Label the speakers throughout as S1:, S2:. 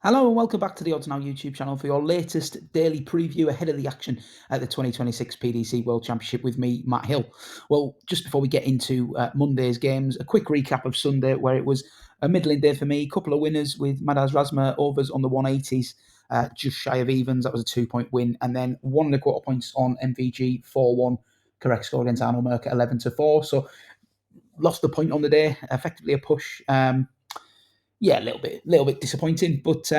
S1: Hello and welcome back to the Odds Now YouTube channel for your latest daily preview ahead of the action at the 2026 PDC World Championship with me, Matt Hill. Well, just before we get into Monday's games, a quick recap of Sunday where it was a middling day for me. A couple of winners with Madaz Razma overs on the 180s, just shy of evens. That was a 2-point win. And then 1.25 points on MVG, 4-1. Correct score against Arnold Merck at 11-4. So lost the point on the day, effectively a push. Yeah, a little bit disappointing, but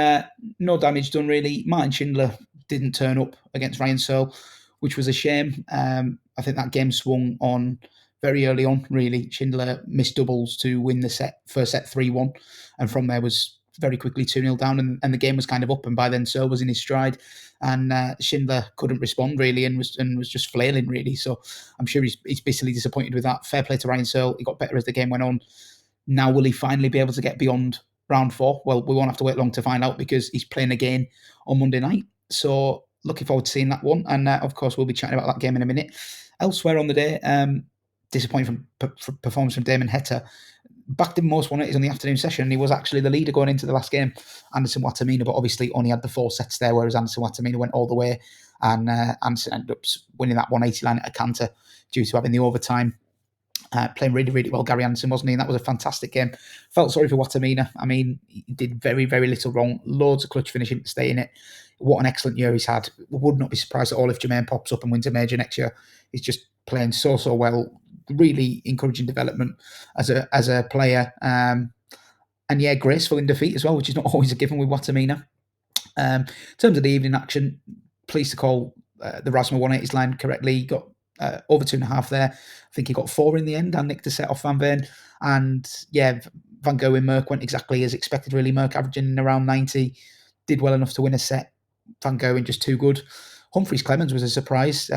S1: no damage done really. Martin Schindler didn't turn up against Ryan Searle, which was a shame. I think that game swung on very early on, really. Schindler missed doubles to win the first set 3-1, and from there was very quickly 2-0 down, and the game was kind of up, and by then Searle was in his stride, and Schindler couldn't respond really, and was just flailing really. So I'm sure he's basically disappointed with that. Fair play to Ryan Searle. He got better as the game went on. Now will he finally be able to get beyond round 4? Well, we won't have to wait long to find out because he's playing again on Monday night. So looking forward to seeing that one. And of course, we'll be chatting about that game in a minute. Elsewhere on the day, disappointing performance from Damon Heta. Backed him most 180s on the afternoon session. He was actually the leader going into the last game, Anderson Watamina, but obviously only had the 4 sets there, whereas Anderson Watamina went all the way. And Anderson ended up winning that 180 line at a canter due to having the overtime. Playing really, really well, Gary Anderson, wasn't he? And that was a fantastic game. Felt sorry for Watamina. I mean, he did very, very little wrong. Loads of clutch finishing to stay in it. What an excellent year he's had. Would not be surprised at all if Jermaine pops up and wins a major next year. He's just playing so well. Really encouraging development as a player. And yeah, graceful in defeat as well, which is not always a given with Watamina. In terms of the evening action, pleased to call the Razma 180s line correctly. He got over 2.5 there. I think he got 4 in the end and nicked a set off Van Veen. And yeah, Van Gogh and Merck went exactly as expected, really. Merck averaging around 90, did well enough to win a set. Van Gogh just too good. Humphreys Clemens was a surprise.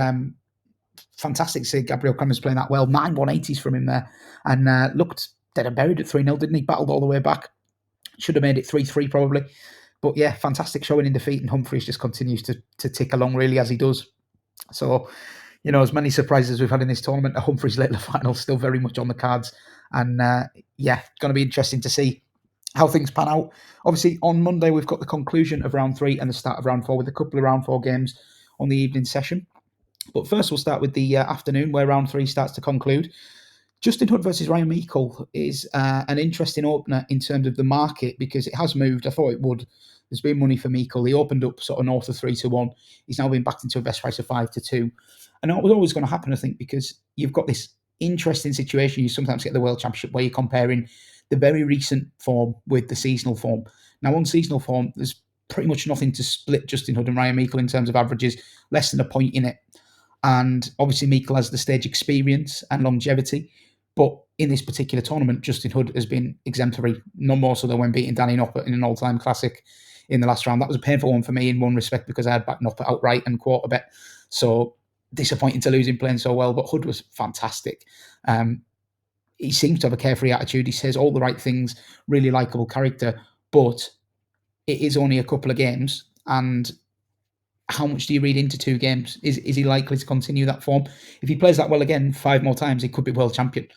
S1: Fantastic to see Gabriel Clemens playing that well. 9 180s from him there. And looked dead and buried at 3-0, didn't he? Battled all the way back. Should have made it 3-3 probably. But yeah, fantastic showing in defeat. And Humphreys just continues to tick along really as he does. So, you know, as many surprises as we've had in this tournament, a Humphreys Later final still very much on the cards. And yeah, going to be interesting to see how things pan out. Obviously, on Monday, we've got the conclusion of round 3 and the start of round 4 with a couple of round 4 games on the evening session. But first, we'll start with the afternoon where round 3 starts to conclude. Justin Hood versus Ryan Meikle is an interesting opener in terms of the market because it has moved. I thought it would. There's been money for Meikle. He opened up sort of north of 3-1. He's now been backed into a best price of 5-2. And that was always going to happen, I think, because you've got this interesting situation you sometimes get at the World Championship where you're comparing the very recent form with the seasonal form. Now, on seasonal form, there's pretty much nothing to split Justin Hood and Ryan Meikle in terms of averages, less than a point in it. And obviously, Meikle has the stage experience and longevity. But in this particular tournament, Justin Hood has been exemplary, no more so than when beating Danny Noppert in an all-time classic in the last round. That was a painful one for me in one respect because I had backed Noppert outright and quarter bet. So disappointing to lose him playing so well, but Hood was fantastic. He seems to have a carefree attitude. He says all the right things, really likeable character, but it is only a couple of games. And how much do you read into 2 games? Is he likely to continue that form? If he plays that well again 5 more times, he could be world champion.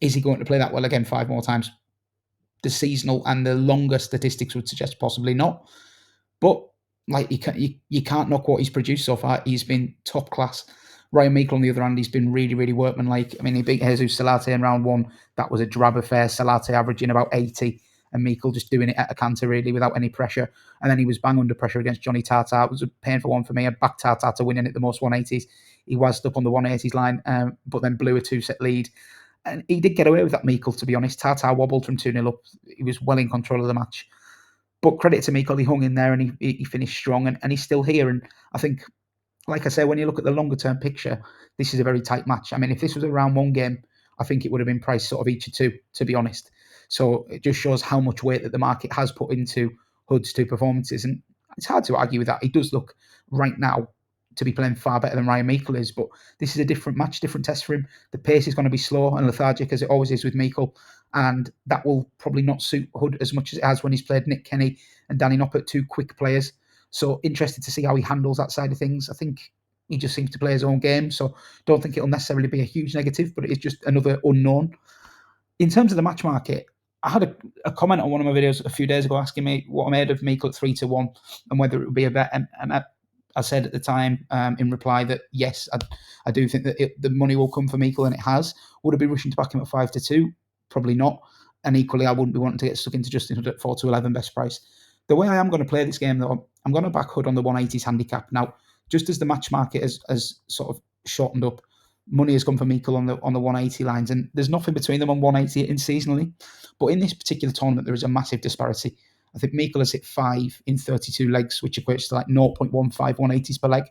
S1: Is he going to play that well again 5 more times? The seasonal and the longer statistics would suggest possibly not. But like you can't knock what he's produced so far. He's been top class. Ryan Meikle, on the other hand, he's been really, really workmanlike. I mean, he beat Jesus Salate in round 1. That was a drab affair. Salate averaging about 80. And Meikle just doing it at a canter, really, without any pressure. And then he was bang under pressure against Johnny Tartar. It was a painful one for me. I backed Tartar to winning at the most 180s. He was up on the 180s line, but then blew a 2-set lead. And he did get away with that, Meikle, to be honest. Tartar wobbled from 2-0 up. He was well in control of the match. But credit to Meikle, he hung in there and he finished strong, and he's still here. And I think, like I say, when you look at the longer-term picture, this is a very tight match. I mean, if this was a round 1 game, I think it would have been priced sort of each of 2, to be honest. So it just shows how much weight that the market has put into Hood's 2 performances. And it's hard to argue with that. He does look right now to be playing far better than Ryan Meikle is, but this is a different match, different test for him. The pace is going to be slow and lethargic as it always is with Meikle, and that will probably not suit Hood as much as it has when he's played Nick Kenny and Danny Noppert, 2 quick players. So interested to see how he handles that side of things. I think he just seems to play his own game, so don't think it'll necessarily be a huge negative, but it is just another unknown. In terms of the match market, I had a comment on one of my videos a few days ago asking me what I made of Meikle at 3-1 and whether it would be a bet. And I said at the time in reply that yes, I do think that the money will come for Meikle, and it has. Would I be rushing to back him at 5-2? Probably not. And equally, I wouldn't be wanting to get stuck into Justin Hood at 4-11 best price. The way I am going to play this game, though, I'm going to back Hood on the 180s handicap. Now, just as the match market has sort of shortened up, money has come for Meikle on the 180 lines, and there's nothing between them on 180 in seasonally. But in this particular tournament, there is a massive disparity. I think Meikle has hit 5 in 32 legs, which equates to like 0.15 180s per leg,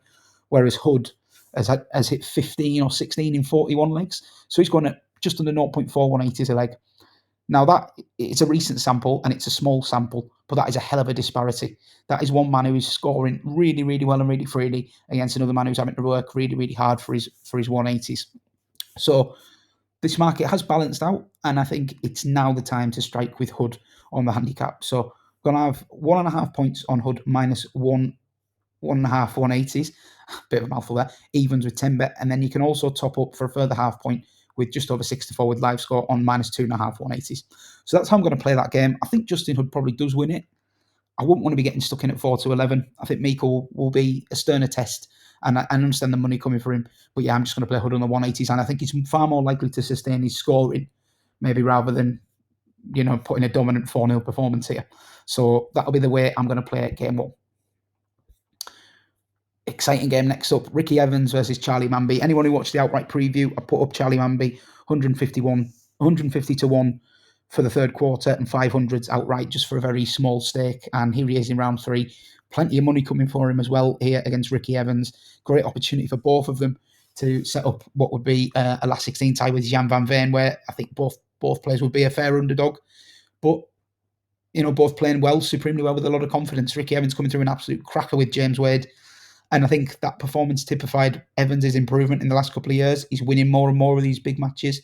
S1: whereas Hood has hit 15 or 16 in 41 legs. So he's going at just under 0.4 180s a leg. Now, that it's a recent sample and it's a small sample, but that is a hell of a disparity. That is one man who is scoring really, really well and really freely against another man who's having to work really, really hard for his 180s. So this market has balanced out, and I think it's now the time to strike with Hood on the handicap. So I'm going to have 1.5 points on Hood minus 1.5 180s. Bit of a mouthful there. Evens with 10 bet, and then you can also top up for a further half point with just over 6-4 with LiveScore on minus 2.5 180s. So that's how I'm going to play that game. I think Justin Hood probably does win it. I wouldn't want to be getting stuck in at 4-11. I think Meikle will be a sterner test, and I understand the money coming for him. But yeah, I'm just going to play Hood on the 180s, and I think he's far more likely to sustain his scoring, maybe rather than putting a dominant 4-0 performance here. So that'll be the way I'm going to play it game 1. Exciting game next up. Ricky Evans versus Charlie Manby. Anyone who watched the outright preview, I put up Charlie Manby 150 to 1 for the third quarter and 500s outright just for a very small stake. And here he is in round 3. Plenty of money coming for him as well here against Ricky Evans. Great opportunity for both of them to set up what would be a last 16 tie with Jan van Veen, where I think both players would be a fair underdog. But both playing well, supremely well with a lot of confidence. Ricky Evans coming through an absolute cracker with James Wade. And I think that performance typified Evans' improvement in the last couple of years. He's winning more and more of these big matches,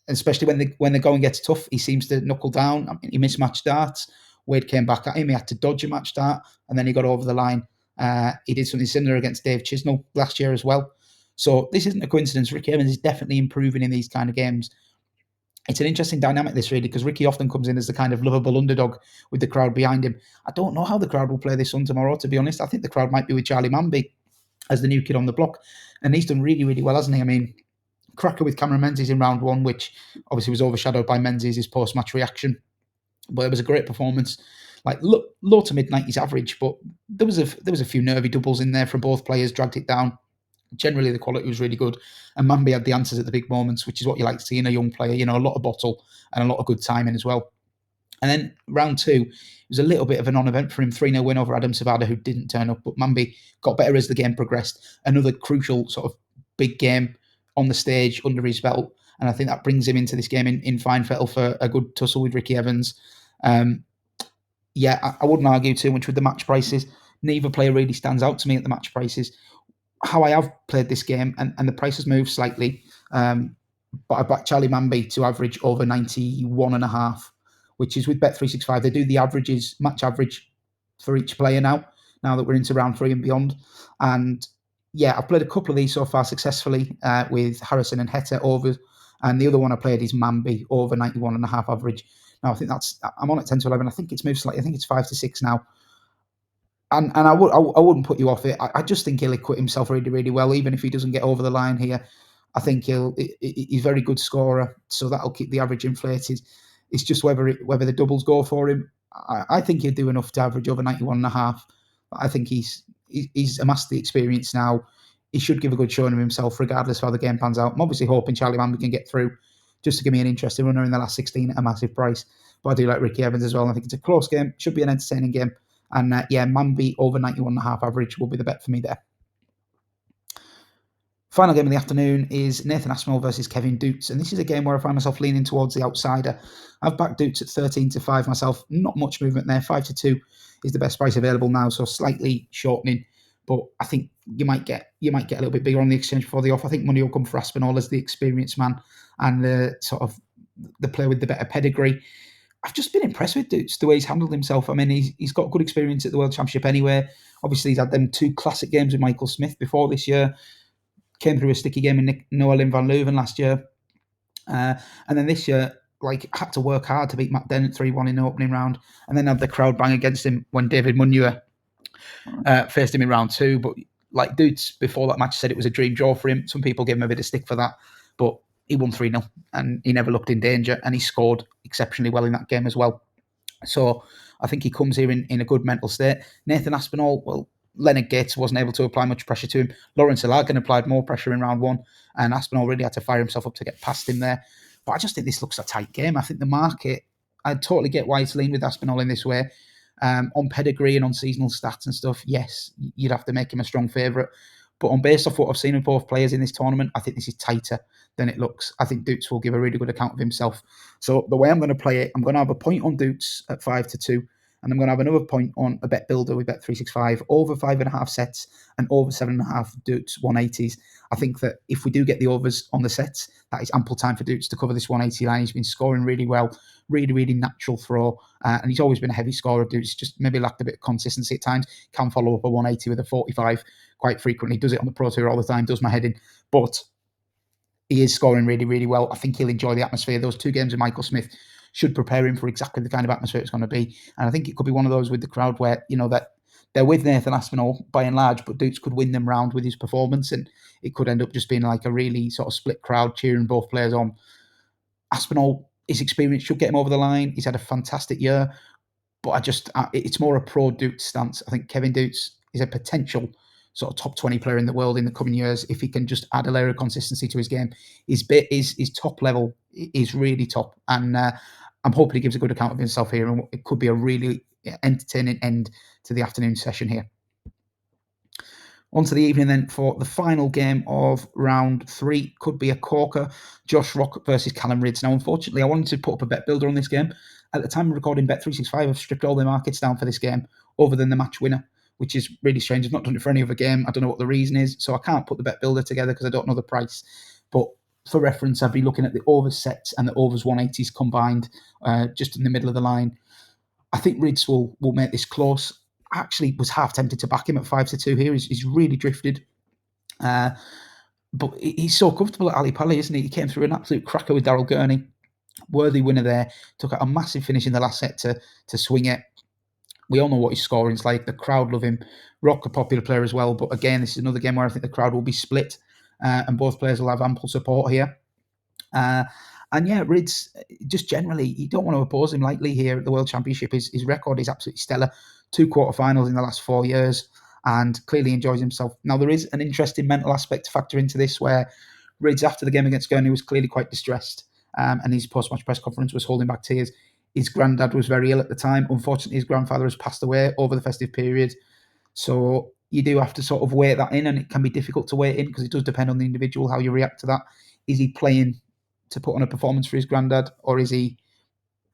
S1: especially when the going gets tough. He seems to knuckle down. I mean, he mismatched darts. Wade came back at him. He had to dodge a match dart, and then he got over the line. He did something similar against Dave Chisnell last year as well. So this isn't a coincidence. Ricky Evans is definitely improving in these kind of games. It's an interesting dynamic, this, really, because Ricky often comes in as the kind of lovable underdog with the crowd behind him. I don't know how the crowd will play this on tomorrow, to be honest. I think the crowd might be with Charlie Manby as the new kid on the block. And he's done really, really well, hasn't he? I mean, cracker with Cameron Menzies in round 1, which obviously was overshadowed by Menzies' post-match reaction. But it was a great performance. Like low to mid-90s average, but there was a few nervy doubles in there from both players, dragged it down. Generally, the quality was really good, and Manby had the answers at the big moments, which is what you like to see in a young player. A lot of bottle and a lot of good timing as well. And then round 2, it was a little bit of a non-event for him. 3-0 win over Adam Savada, who didn't turn up, but Manby got better as the game progressed. Another crucial sort of big game on the stage under his belt, and I think that brings him into this game in fine fettle for a good tussle with Ricky Evans. I wouldn't argue too much with the match prices. Neither player really stands out to me at the match prices. How I have played this game, and the prices move slightly, but I backed Charlie Manby to average over 91.5, which is with Bet365. They do the averages, match average for each player now that we're into round 3 and beyond. And yeah, I've played a couple of these so far successfully with Harrison and Heta over, and the other one I played is Manby over 91.5 average. Now I think I'm on at 10-11. I think it's moved slightly. I think it's 5-6 now. And I wouldn't put you off it. I just think he'll acquit himself really, really well, even if he doesn't get over the line here. I think he's a very good scorer, so that'll keep the average inflated. It's just whether the doubles go for him. I think he'll do enough to average over 91.5. I think he's amassed the experience now. He should give a good showing of himself, regardless of how the game pans out. I'm obviously hoping Charlie Manby can get through, just to give me an interesting runner in the last 16 at a massive price. But I do like Ricky Evans as well. I think it's a close game. Should be an entertaining game. And Manby over 91.5 average will be the bet for me there. Final game of the afternoon is Nathan Aspinall versus Kevin Doets. And this is a game where I find myself leaning towards the outsider. I've backed Doets at 13-5 myself. Not much movement there. 5-2 is the best price available now, so slightly shortening. But I think you might get a little bit bigger on the exchange before the off. I think money will come for Aspinall as the experienced man and the player with the better pedigree. I've just been impressed with Doets, the way he's handled himself. I mean, he's got good experience at the World Championship anyway. Obviously, he's had them 2 classic games with Michael Smith before this year. Came through a sticky game in Noah Lim van Leuven last year. And then this year, had to work hard to beat Matt Dennett 3-1 in the opening round, and then had the crowd bang against him when David Munyua faced him in round 2. But like Doets before that match said it was a dream draw for him. Some people gave him a bit of stick for that, but he won 3-0 and he never looked in danger, and he scored exceptionally well in that game as well. So I think he comes here in a good mental state. Nathan Aspinall, well, Leonard Gates wasn't able to apply much pressure to him. Lawrence Alagan applied more pressure in round 1, and Aspinall really had to fire himself up to get past him there. But I just think this looks a tight game. I think the market, I totally get why it's leaned with Aspinall in this way. On pedigree and on seasonal stats and stuff, yes, you'd have to make him a strong favourite. But on based off what I've seen of both players in this tournament, I think this is tighter than it looks. I think Doets will give a really good account of himself. So the way I'm going to play it, I'm going to have a point on Doets at 5-2, and I'm going to have another point on a Bet Builder with Bet365, over 5.5 sets and over 7.5 Doets 180s. I think that if we do get the overs on the sets, that is ample time for Doets to cover this 180 line. He's been scoring really well, really, really natural throw, and he's always been a heavy scorer. Doets just maybe lacked a bit of consistency at times. Can follow up a 180 with a 45 quite frequently. Does it on the Pro Tour all the time, does my head in. But he is scoring really, really well. I think he'll enjoy the atmosphere. Those 2 games of Michael Smith should prepare him for exactly the kind of atmosphere it's going to be. And I think it could be one of those with the crowd where, that they're with Nathan Aspinall by and large, but Doets could win them round with his performance, and it could end up just being like a really sort of split crowd cheering both players on. Aspinall, his experience should get him over the line. He's had a fantastic year, but it's more a pro Doets stance. I think Kevin Doets is a potential sort of top 20 player in the world in the coming years if he can just add a layer of consistency to his game. His top level is really top, and I'm hoping he gives a good account of himself here, and it could be a really entertaining end to the afternoon session here. On to the evening then for the final game of round 3. Could be a corker, Josh Rock versus Callum Rydz. Now, unfortunately, I wanted to put up a Bet Builder on this game. At the time of recording, Bet365 have stripped all their markets down for this game, other than the match winner, which is really strange. I've not done it for any other game. I don't know what the reason is, so I can't put the Bet Builder together because I don't know the price. But for reference, I'd be looking at the overs sets and the overs 180s combined, just in the middle of the line. I think Rydz will make this close. I actually was half tempted to back him at 5-2 here. He's really drifted. But he's so comfortable at Ali Pali, isn't he? He came through an absolute cracker with Daryl Gurney. Worthy winner there. Took out a massive finish in the last set to swing it. We all know what his scoring's like. The crowd love him. Rock, a popular player as well. But again, this is another game where I think the crowd will be split, and both players will have ample support here. And yeah, Rydz, just generally, you don't want to oppose him lightly here at the World Championship. His record is absolutely stellar. 2 quarterfinals in the last 4 years, and clearly enjoys himself. Now, there is an interesting mental aspect to factor into this, where Rydz, after the game against Gurney, was clearly quite distressed, and his post-match press conference was holding back tears. His granddad was very ill at the time. Unfortunately, his grandfather has passed away over the festive period. So you do have to sort of weigh that in, and it can be difficult to weigh it in because it does depend on the individual, how you react to that. Is he playing to put on a performance for his granddad, or is he,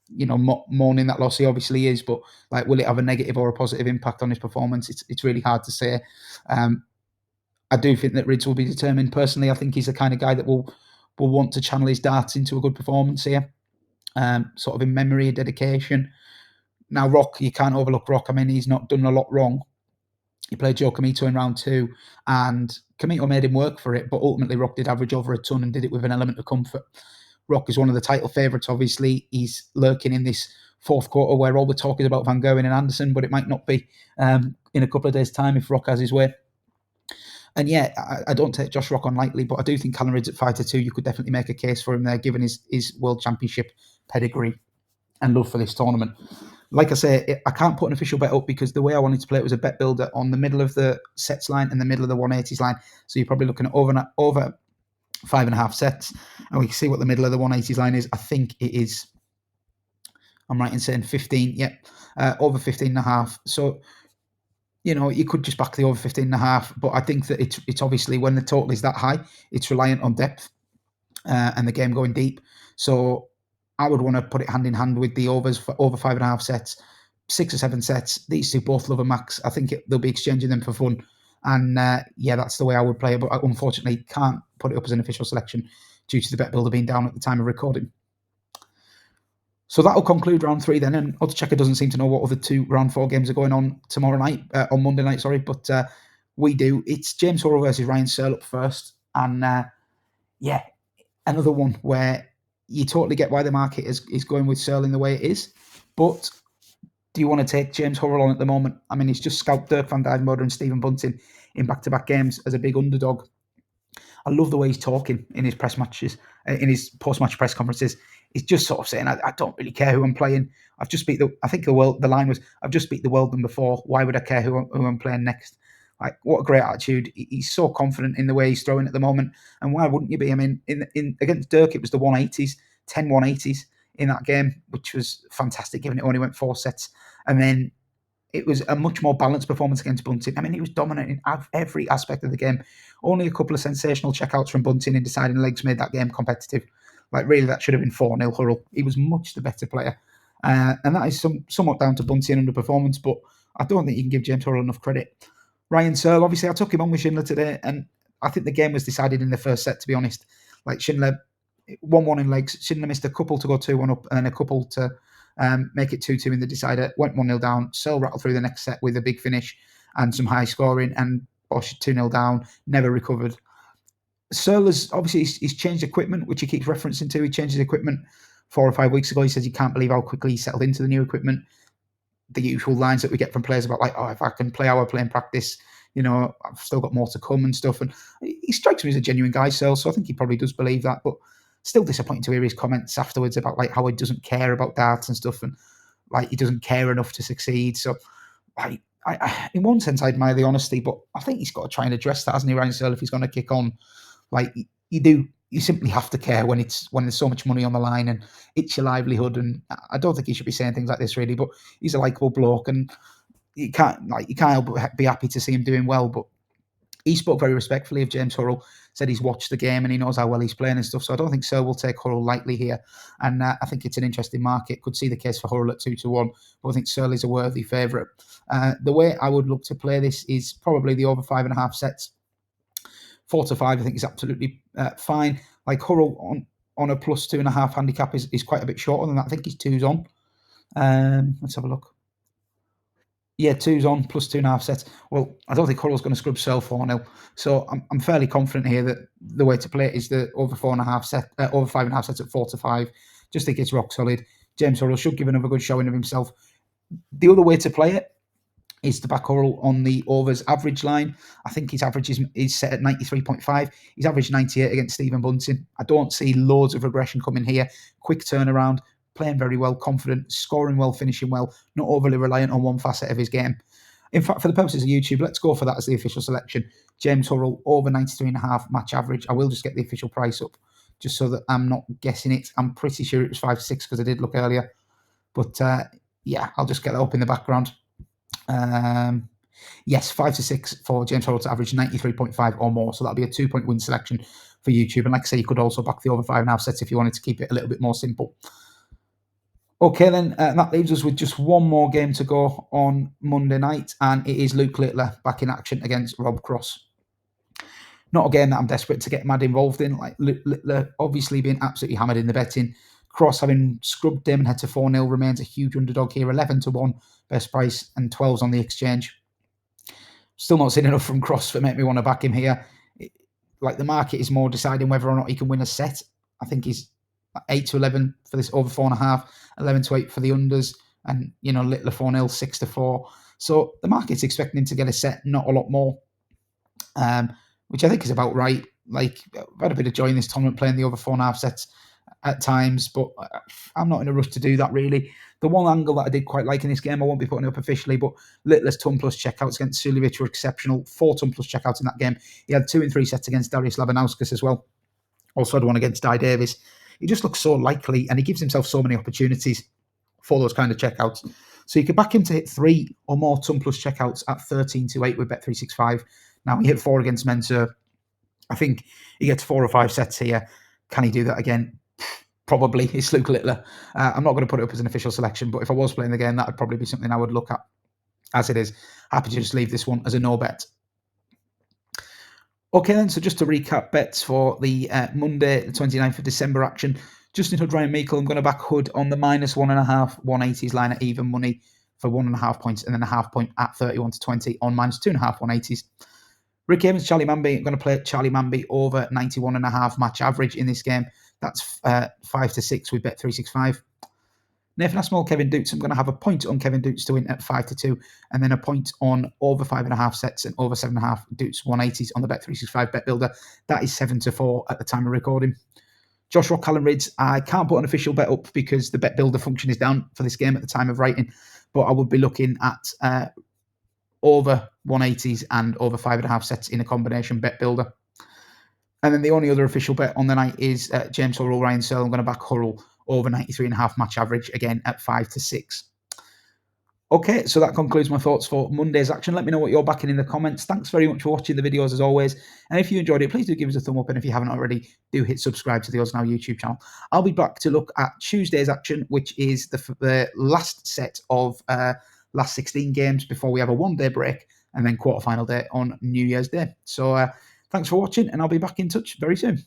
S1: mourning that loss? He obviously is, but like, will it have a negative or a positive impact on his performance? It's really hard to say. I do think that Rydz will be determined. Personally, I think he's the kind of guy that will want to channel his darts into a good performance here, sort of in memory of dedication. Now, Rock, you can't overlook Rock. I mean, he's not done a lot wrong. He played Joe Comito in round 2, and Comito made him work for it, but ultimately Rock did average over a ton and did it with an element of comfort. Rock is one of the title favourites, obviously. He's lurking in this fourth quarter where all the talk is about Van Gerwen and Anderson, but it might not be in a couple of days' time if Rock has his way. And yeah, I don't take Josh Rock on lightly, but I do think Callum Rydz at 5-2, you could definitely make a case for him there, given his World Championship pedigree and love for this tournament. Like I say, I can't put an official bet up because the way I wanted to play it was a Bet Builder on the middle of the sets line and the middle of the 180s line. So you're probably looking at over 5.5 sets, and we can see what the middle of the 180s line is. I think it is, I'm right in saying 15, yep, over 15.5. So, you could just back the over 15.5, but I think that it's obviously, when the total is that high, it's reliant on depth and the game going deep. So I would want to put it hand in hand with the overs for over 5.5 sets, 6 or 7 sets. These two both love a max. I think they'll be exchanging them for fun. And yeah, that's the way I would play it. But I unfortunately can't put it up as an official selection due to the Bet Builder being down at the time of recording. So that'll conclude round 3 then. And Oddschecker doesn't seem to know what other 2 round 4 games are going on tomorrow night, on Monday night, sorry. But we do. It's James Hurrell versus Ryan Searle up first. And yeah, another one where you totally get why the market is going with Searle in the way it is. But do you want to take James Hurrell on at the moment? I mean, he's just scalped Dirk van Dijvenbode and Stephen Bunting in back-to-back games as a big underdog. I love the way he's talking in his press matches, in his post-match press conferences. He's just sort of saying, I don't really care who I'm playing. I've just beat I think the line was, I've just beat the world number 4. Why would I care who I'm playing next? Like, what a great attitude. He's so confident in the way he's throwing at the moment. And why wouldn't you be? I mean, in against Dirk, it was the 180s, 10 180s in that game, which was fantastic, given it only went 4 sets. And then it was a much more balanced performance against Bunting. I mean, he was dominating every aspect of the game. Only a couple of sensational checkouts from Bunting in deciding legs made that game competitive. Like, really, that should have been 4-0 Hurrell. He was much the better player. And that is somewhat down to Bunting underperformance, but I don't think you can give James Hurrell enough credit. Ryan Searle, obviously, I took him on with Schindler today, and I think the game was decided in the first set, to be honest. Like, Schindler 1-1 in legs. Schindler missed a couple to go 2-1 up and a couple to make it 2-2 in the decider. Went 1-0 down. Searle rattled through the next set with a big finish and some high scoring, and Bosch 2-0 down, never recovered. Searle has obviously he's changed equipment, which he keeps referencing to. He changed his equipment 4 or 5 weeks ago. He says he can't believe how quickly he settled into the new equipment. The usual lines that we get from players about, like, oh, if I can play how I play in practice, I've still got more to come and stuff. And he strikes me as a genuine guy, Searle, so I think he probably does believe that. But still disappointing to hear his comments afterwards about, like, how he doesn't care about darts and stuff, and like he doesn't care enough to succeed. So I in one sense, I admire the honesty, but I think he's got to try and address that, hasn't he, Ryan Searle, if he's going to kick on. Like, you simply have to care when there's so much money on the line and it's your livelihood. And I don't think he should be saying things like this, really. But he's a likable bloke, and you can't help but be happy to see him doing well. But he spoke very respectfully of James Hurrell, said he's watched the game and he knows how well he's playing and stuff. So I don't think Searle will take Hurrell lightly here. And I think it's an interesting market. Could see the case for Hurrell at 2-1, but I think Searle is a worthy favourite. The way I would look to play this is probably the over 5.5 sets. 4-5, I think, is absolutely fine. Like, Hurrell on a plus 2.5 handicap is quite a bit shorter than that. I think he's 2s on. Let's have a look. Yeah, 2s on, plus 2.5 sets. Well, I don't think Hurrell's going to scrub Searle 4-0. So I'm fairly confident here that the way to play it is the over 5.5 sets at 4-5. Just think it's rock solid. James Hurrell should give another good showing of himself. The other way to play it is to back Hurrell on the overs average line. I think his average is set at 93.5. He's averaged 98 against Stephen Bunting. I don't see loads of regression coming here. Quick turnaround, playing very well, confident, scoring well, finishing well, not overly reliant on one facet of his game. In fact, for the purposes of YouTube, let's go for that as the official selection. James Hurrell, over 93.5 match average. I will just get the official price up, just so that I'm not guessing it. I'm pretty sure it was 5-6 because I did look earlier. But yeah, I'll just get that up in the background. Yes, 5-6 for James Hurrell to average 93.5 or more. So that'll be a 2-point win selection for YouTube. And like I say, you could also back the over 5.5 sets if you wanted to keep it a little bit more simple. Okay, then that leaves us with just one more game to go on Monday night, and it is Luke Littler back in action against Rob Cross. Not a game that I'm desperate to get mad involved in. Like, Littler obviously being absolutely hammered in the betting. Cross, having scrubbed Damon Head to 4-0, remains a huge underdog here, 11-1 best price and 12s on the exchange. Still not seen enough from Cross to make me want to back him here. Like, the market is more deciding whether or not he can win a set. I think he's 8-11 for this over 4.5, 11-8 for the unders, and Littler 4-0, 6-4. So the market's expecting him to get a set, not a lot more, which I think is about right. Like, I've had a bit of joy in this tournament playing the over 4.5 sets at times, but I'm not in a rush to do that, really. The one angle that I did quite like in this game, I won't be putting up officially, but Littler's ton plus checkouts against Suljovic were exceptional. 4 ton plus checkouts in that game. He had 2 in 3 sets against Darius Labanauskas as well. Also had one against Di Davis. He just looks so likely, and he gives himself so many opportunities for those kind of checkouts. So you could back him to hit 3 or more ton plus checkouts at 13-8 with Bet365. Now, he hit 4 against Mensur. I think he gets 4 or 5 sets here. Can he do that again? Probably. It's Luke Littler. I'm not going to put it up as an official selection, but if I was playing the game, that would probably be something I would look at. As it is, happy to just leave this one as a no bet. Okay, then, so just to recap bets for the Monday, the 29th of December action. Justin Hood, Ryan Meikle, I'm going to back Hood on the -1.5, 180s line at even money for 1.5 points, and then a half point at 31-20 on -2.5, 180s. Rick Evans, Charlie Manby, I'm going to play Charlie Manby over 91.5 match average in this game. That's 5 to 6 with Bet365. Nathan Aspinall, Kevin Doets. I'm going to have a point on Kevin Doets to win at 5 to 2, and then a point on over 5.5 sets and over 7.5 Doets 180s on the Bet365 Bet Builder. That is 7 to 4 at the time of recording. Josh Rock, Callum Rydz. I can't put an official bet up because the Bet Builder function is down for this game at the time of writing, but I would be looking at over 180s and over 5.5 sets in a combination Bet Builder. And then the only other official bet on the night is James Hurrell, Ryan Searle. I'm going to back Hurrell over 93.5 match average, again at 5 to 6. Okay, so that concludes my thoughts for Monday's action. Let me know what you're backing in the comments. Thanks very much for watching the videos as always. And if you enjoyed it, please do give us a thumb up. And if you haven't already, do hit subscribe to the Odds Now YouTube channel. I'll be back to look at Tuesday's action, which is the last set of last 16 games before we have a one-day break and then quarterfinal day on New Year's Day. So thanks for watching, and I'll be back in touch very soon.